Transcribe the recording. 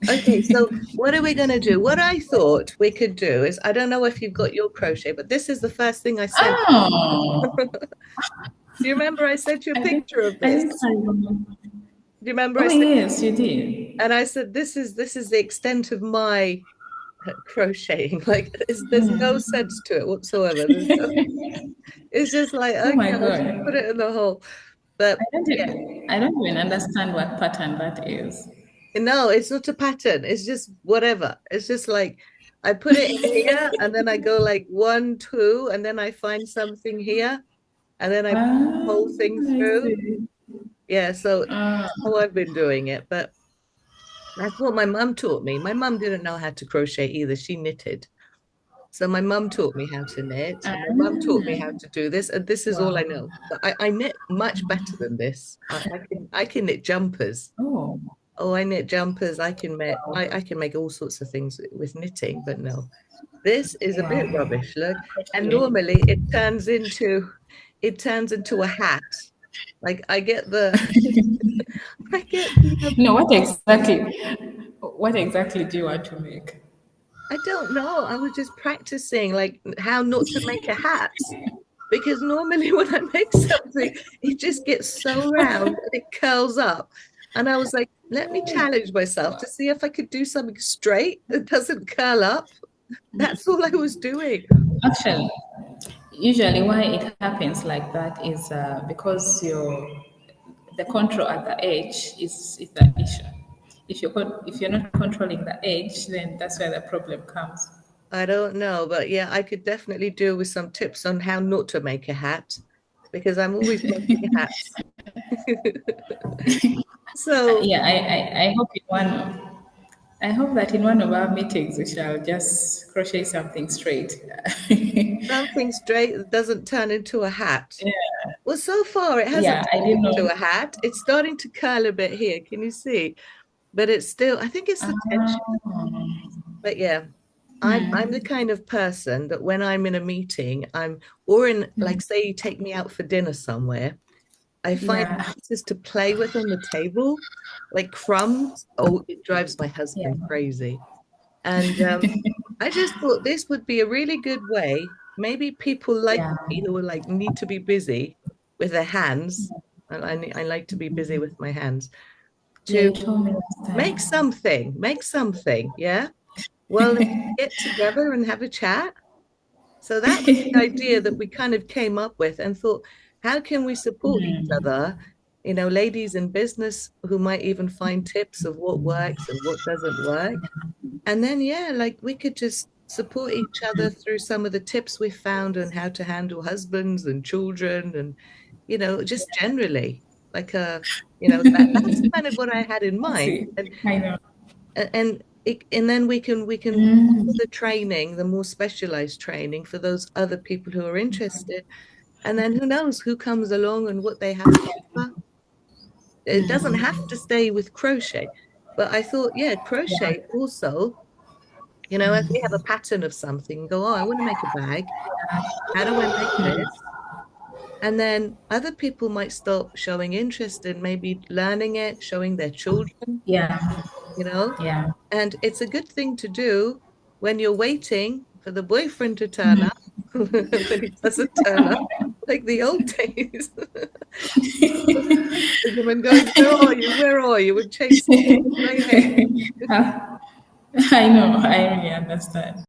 Okay, so what are we going to do? What I thought we could do is, I don't know if you've got your crochet, but this is the first thing I sent. Oh, Do you remember I sent you a I think picture of I this? think I remember. Do you remember I Oh said, yes, you did. and I said, this is the extent of my crocheting. Like, there's no sense to it whatsoever. It's just like, Oh okay, my I'll just put God. it in the hole. But yeah, I don't even understand what pattern that is. no, it's not a pattern. It's just whatever. It's just like I put it in here and then I go like one, two, and then I find something here and then I put the Ah, whole thing I through. see. Yeah, so Ah, that's how I've been doing it. But that's what my mum taught me. My mum didn't know how to crochet either. She knitted. So my mum taught me how to knit, and my mum taught me how ah, to do this, and this is all I wow. know. But I knit much better than this. I can knit jumpers. Oh, Oh, I knit jumpers. I can make all sorts of things with knitting, but no. This is a bit wow. rubbish, look. And Okay. normally it turns into a hat. Like I get the I get the No, what exactly do you want to make? I don't know. I was just practicing like how not to make a hat. Because normally when I make something, it just gets so round and it curls up. And I was like, let me challenge myself to see if I could do something straight that doesn't curl up. That's all I was doing. Actually, usually why it happens like that is because the control at the edge is the issue. If you're not controlling the edge, then that's where the problem comes. I don't know, but yeah, I could definitely do with some tips on how not to make a hat because I'm always making hats. So Yeah, I hope that in one of our meetings we shall just crochet something straight. something straight that doesn't turn into a hat. Well, so far it Yeah, hasn't I turned didn't know. into a hat. It's starting to curl a bit here. Can you see? But it's still, I think it's the tension. But yeah, I'm the kind of person that when I'm in a meeting, or in like say you take me out for dinner somewhere, I find Yeah, pieces to play with on the table, like crumbs. Oh, it drives my yeah, husband crazy. And I just thought this would be a really good way. Maybe people like yeah. me who are like need to be busy with their hands, and I like to be busy with my hands, Yeah, to you told me last time. make something, yeah. Well, let's get together and have a chat. So that was the idea that we kind of came up with and thought, how can we support each other? Ladies in business who might even find tips of what works and what doesn't work. And then, yeah, like we could just support each other through some of the tips we found on how to handle husbands and children and, just generally that's kind of what I had in I mind. see. And I know. and then we can offer the training, the more specialized training for those other people who are interested. And then who knows who comes along and what they have to offer. It doesn't have to stay with crochet, but I thought, yeah, crochet also, if we have a pattern of something, go, oh, I want to make a bag. How do I make this? And then other people might start showing interest in maybe learning it, showing their children, Yeah, you know. yeah. And it's a good thing to do when you're waiting for the boyfriend to turn up, when he doesn't turn up, like the old days. The woman going, where are you? Where are you? And chasing my head. I know. I really understand.